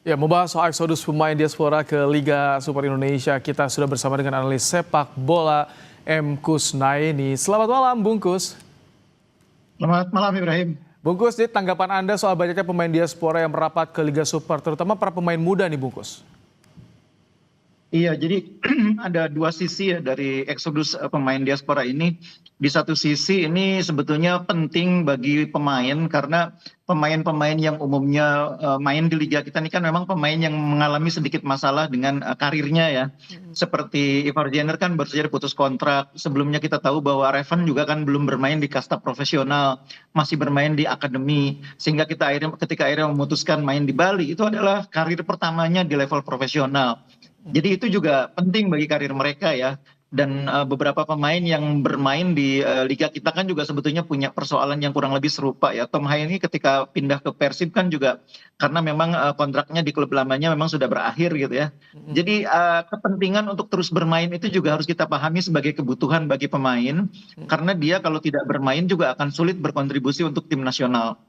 Ya, membahas soal eksodus pemain diaspora ke Liga Super Indonesia, kita sudah bersama dengan analis sepak bola M. Kusnaini. Selamat malam, Bungkus. Selamat malam Ibrahim. Bungkus, jadi tanggapan Anda soal banyaknya pemain diaspora yang merapat ke Liga Super, terutama para pemain muda nih, Bungkus? Iya, jadi ada dua sisi ya dari eksodus pemain diaspora ini. Di satu sisi ini sebetulnya penting bagi pemain karena pemain-pemain yang umumnya main di liga kita ini kan memang pemain yang mengalami sedikit masalah dengan karirnya ya. Seperti Ivar Jenner kan baru saja putus kontrak. Sebelumnya kita tahu bahwa Revan juga kan belum bermain di kasta profesional, masih bermain di akademi. Sehingga ketika akhirnya memutuskan main di Bali, itu adalah karir pertamanya di level profesional. Jadi itu juga penting bagi karir mereka ya. Dan beberapa pemain yang bermain di liga kita kan juga sebetulnya punya persoalan yang kurang lebih serupa ya. Tom Hai ini ketika pindah ke Persib kan juga karena memang kontraknya di klub lamanya memang sudah berakhir gitu ya. Jadi kepentingan untuk terus bermain itu juga harus kita pahami sebagai kebutuhan bagi pemain. Karena dia kalau tidak bermain juga akan sulit berkontribusi untuk tim nasional.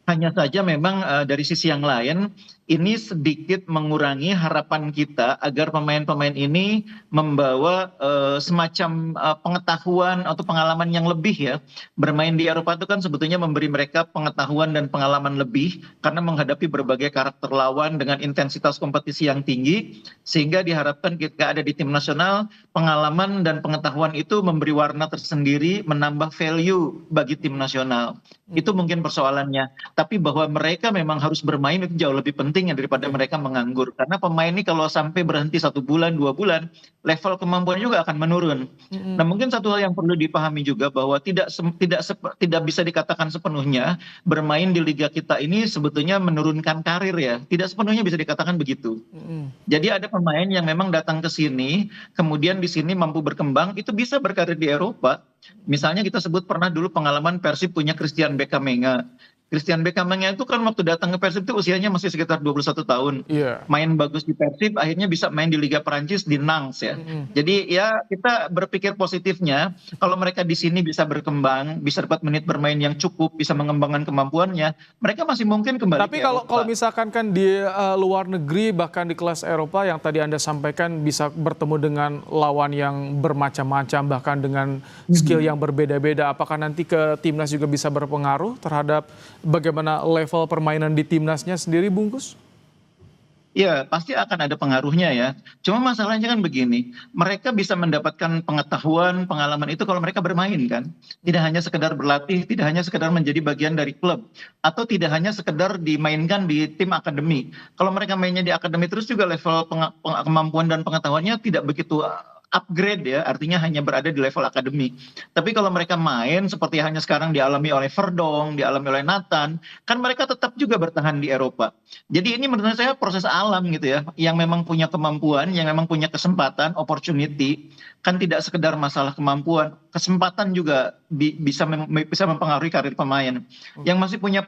Hanya saja memang dari sisi yang lain ini sedikit mengurangi harapan kita agar pemain-pemain ini membawa semacam pengetahuan atau pengalaman yang lebih ya. Bermain di Eropa itu kan sebetulnya memberi mereka pengetahuan dan pengalaman lebih karena menghadapi berbagai karakter lawan dengan intensitas kompetisi yang tinggi sehingga diharapkan ketika ada di tim nasional pengalaman dan pengetahuan itu memberi warna tersendiri, menambah value bagi tim nasional. Itu mungkin persoalannya. Tapi bahwa mereka memang harus bermain itu jauh lebih penting daripada mereka menganggur. Karena pemain ini kalau sampai berhenti 1 bulan, 2 bulan, level kemampuan juga akan menurun. Nah mungkin satu hal yang perlu dipahami juga bahwa tidak bisa dikatakan sepenuhnya bermain di liga kita ini sebetulnya menurunkan karir ya. Tidak sepenuhnya bisa dikatakan begitu. Jadi ada pemain yang memang datang ke sini, kemudian di sini mampu berkembang, itu bisa berkarir di Eropa. Misalnya kita sebut pernah dulu pengalaman Persib punya Christian Bekammenga. Christian Bekammenga itu kan waktu datang ke Persib itu usianya masih sekitar 21 tahun. Iya. Main bagus di Persib, akhirnya bisa main di Liga Perancis di Nantes ya. Jadi ya kita berpikir positifnya, kalau mereka di sini bisa berkembang, bisa dapat menit bermain yang cukup, bisa mengembangkan kemampuannya, mereka masih mungkin kembali Tapi ke kalau Eropa. misalkan kan di luar negeri, bahkan di kelas Eropa yang tadi Anda sampaikan bisa bertemu dengan lawan yang bermacam-macam, bahkan dengan skill yang berbeda-beda, apakah nanti ke timnas juga bisa berpengaruh terhadap bagaimana level permainan di timnasnya sendiri, Bungkus? Ya, pasti akan ada pengaruhnya ya. Cuma masalahnya kan begini, mereka bisa mendapatkan pengetahuan, pengalaman itu kalau mereka bermain kan. Tidak hanya sekedar berlatih, tidak hanya sekedar menjadi bagian dari klub, atau tidak hanya sekedar dimainkan di tim akademi. Kalau mereka mainnya di akademi terus juga level kemampuan dan pengetahuannya tidak begitu upgrade ya, artinya hanya berada di level akademi. Tapi kalau mereka main seperti hanya sekarang dialami oleh Verdong, dialami oleh Nathan, kan mereka tetap juga bertahan di Eropa. Jadi ini menurut saya proses alam gitu ya, yang memang punya kemampuan, yang memang punya kesempatan, opportunity, kan tidak sekedar masalah kemampuan, kesempatan juga bisa mempengaruhi karir pemain. Yang masih punya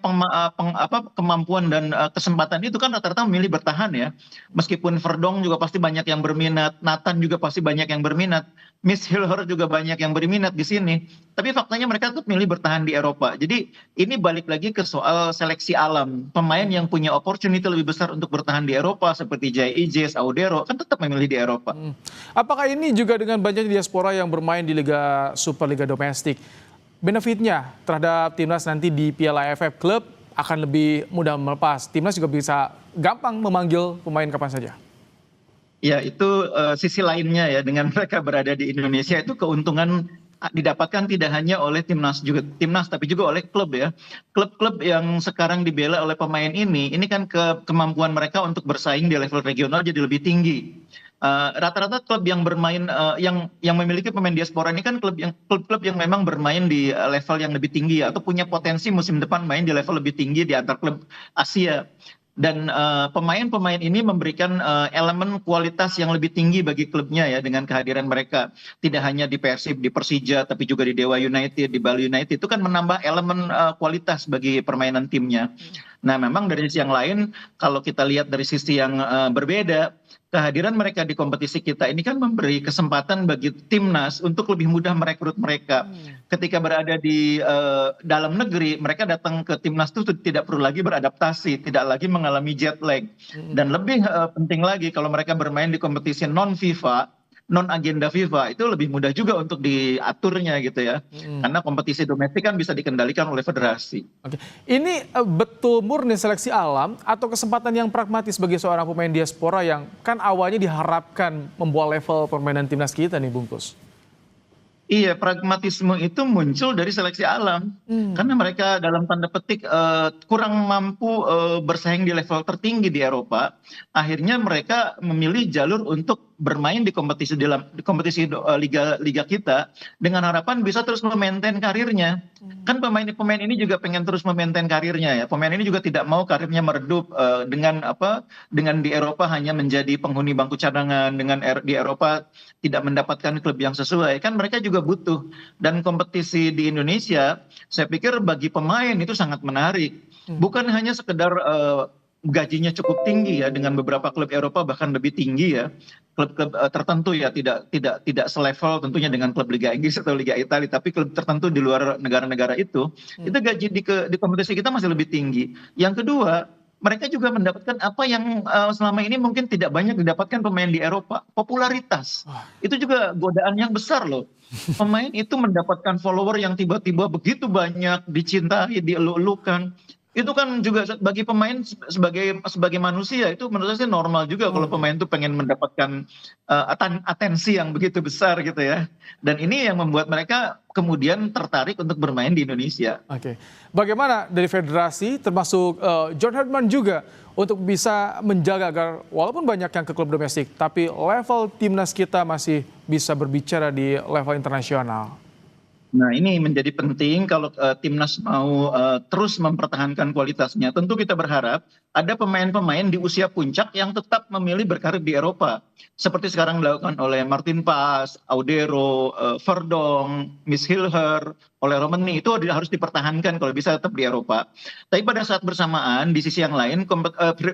kemampuan dan kesempatan itu kan rata-rata memilih bertahan ya. Meskipun Verdong juga pasti banyak yang berminat, Nathan juga pasti banyak yang berminat, Miss Hilher juga banyak yang berminat di sini. Tapi faktanya mereka tuh milih bertahan di Eropa. Jadi ini balik lagi ke soal seleksi alam. Pemain yang punya opportunity lebih besar untuk bertahan di Eropa seperti Jay Ijes, Audero kan tetap memilih di Eropa. Apakah ini juga dengan banyaknya diaspora yang bermain di Liga Super, Liga Domestik, benefitnya terhadap timnas nanti di Piala AFF Club akan lebih mudah melepas? Timnas juga bisa gampang memanggil pemain kapan saja. Ya itu sisi lainnya ya, dengan mereka berada di Indonesia itu keuntungan didapatkan tidak hanya oleh timnas tapi juga oleh klub ya. Klub-klub yang sekarang dibela oleh pemain ini kan kemampuan mereka untuk bersaing di level regional jadi lebih tinggi. Rata-rata klub yang bermain yang memiliki pemain diaspora ini kan klub-klub yang memang bermain di level yang lebih tinggi atau punya potensi musim depan main di level lebih tinggi di antar klub Asia. Dan pemain-pemain ini memberikan elemen kualitas yang lebih tinggi bagi klubnya ya dengan kehadiran mereka. Tidak hanya di Persib, di Persija, tapi juga di Dewa United, di Bali United. Itu kan menambah elemen kualitas bagi permainan timnya. Nah, memang dari sisi yang lain, kalau kita lihat dari sisi yang berbeda, kehadiran mereka di kompetisi kita ini kan memberi kesempatan bagi timnas untuk lebih mudah merekrut mereka. Ketika berada di dalam negeri, mereka datang ke timnas itu tidak perlu lagi beradaptasi, tidak lagi mengalami jet lag. Dan lebih penting lagi, kalau mereka bermain di kompetisi non FIFA, non agenda FIFA, itu lebih mudah juga untuk diaturnya gitu ya. Karena kompetisi domestik kan bisa dikendalikan oleh federasi. Oke. Ini betul murni seleksi alam atau kesempatan yang pragmatis bagi seorang pemain diaspora yang kan awalnya diharapkan membawa level permainan timnas kita nih, Bungkus? Iya, pragmatisme itu muncul dari seleksi alam. Karena mereka dalam tanda petik kurang mampu bersaing di level tertinggi di Eropa. Akhirnya mereka memilih jalur untuk bermain di kompetisi liga kita dengan harapan bisa terus memaintain karirnya. Kan pemain ini juga pengen terus memaintain karirnya ya. Pemain ini juga tidak mau karirnya meredup dengan di Eropa hanya menjadi penghuni bangku cadangan, dengan di Eropa tidak mendapatkan klub yang sesuai. Kan mereka juga butuh, dan kompetisi di Indonesia saya pikir bagi pemain itu sangat menarik, bukan hanya sekedar gajinya cukup tinggi ya, dengan beberapa klub Eropa bahkan lebih tinggi ya, klub-klub tertentu ya, tidak selevel tentunya dengan klub Liga Inggris atau Liga Italia, tapi klub tertentu di luar negara-negara itu gaji di kompetisi kita masih lebih tinggi. Yang kedua, mereka juga mendapatkan apa yang selama ini mungkin tidak banyak didapatkan pemain di Eropa, popularitas. Itu juga godaan yang besar loh. Pemain itu mendapatkan follower yang tiba-tiba begitu banyak, dicintai, dielu-elukan. Itu kan juga bagi pemain sebagai manusia itu menurut saya normal juga kalau pemain itu pengen mendapatkan atensi yang begitu besar gitu ya. Dan ini yang membuat mereka kemudian tertarik untuk bermain di Indonesia. Oke, bagaimana dari federasi termasuk John Herdman juga untuk bisa menjaga agar walaupun banyak yang ke klub domestik, tapi level timnas kita masih bisa berbicara di level internasional? Nah, ini menjadi penting kalau timnas mau terus mempertahankan kualitasnya. Tentu kita berharap ada pemain-pemain di usia puncak yang tetap memilih berkarir di Eropa. Seperti sekarang dilakukan oleh Martin Paes, Audero, Verdong, Miss Hilher, oleh Romani, itu harus dipertahankan kalau bisa tetap di Eropa. Tapi pada saat bersamaan di sisi yang lain,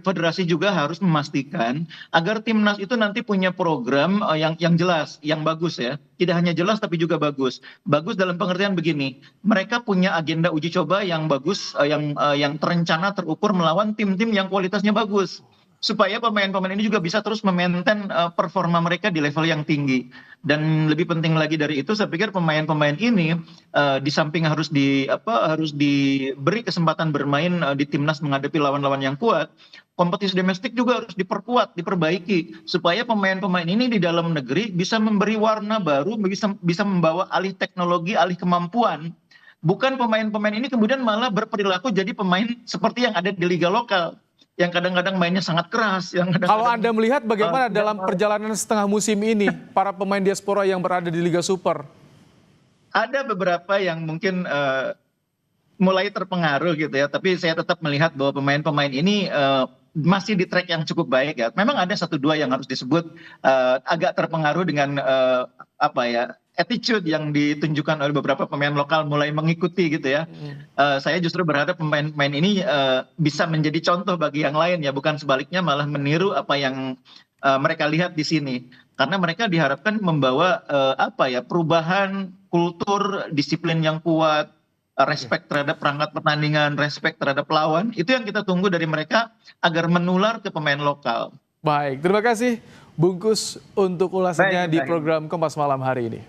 federasi juga harus memastikan agar timnas itu nanti punya program yang jelas, yang bagus ya. Tidak hanya jelas tapi juga bagus. Bagus dalam pengertian begini, mereka punya agenda uji coba yang bagus, yang terencana, terukur melawan tim-tim yang kualitasnya bagus, supaya pemain-pemain ini juga bisa terus memaintain performa mereka di level yang tinggi. Dan lebih penting lagi dari itu, saya pikir pemain-pemain ini di samping harus diberi kesempatan bermain di timnas menghadapi lawan-lawan yang kuat, kompetisi domestik juga harus diperkuat, diperbaiki, supaya pemain-pemain ini di dalam negeri bisa memberi warna baru, bisa membawa alih teknologi, alih kemampuan. Bukan pemain-pemain ini kemudian malah berperilaku jadi pemain seperti yang ada di liga lokal, yang kadang-kadang mainnya sangat keras. Kalau Anda melihat bagaimana dalam perjalanan setengah musim ini para pemain diaspora yang berada di Liga Super? Ada beberapa yang mungkin mulai terpengaruh gitu ya, tapi saya tetap melihat bahwa pemain-pemain ini masih di track yang cukup baik ya. Memang ada satu dua yang harus disebut agak terpengaruh dengan attitude yang ditunjukkan oleh beberapa pemain lokal mulai mengikuti gitu ya. Saya justru berharap pemain-pemain ini bisa menjadi contoh bagi yang lain ya, bukan sebaliknya malah meniru apa yang mereka lihat di sini. Karena mereka diharapkan membawa perubahan kultur, disiplin yang kuat, respect terhadap perangkat pertandingan, respect terhadap lawan. Itu yang kita tunggu dari mereka agar menular ke pemain lokal. Baik, terima kasih Bungkus untuk ulasannya di program Kompas Malam hari ini.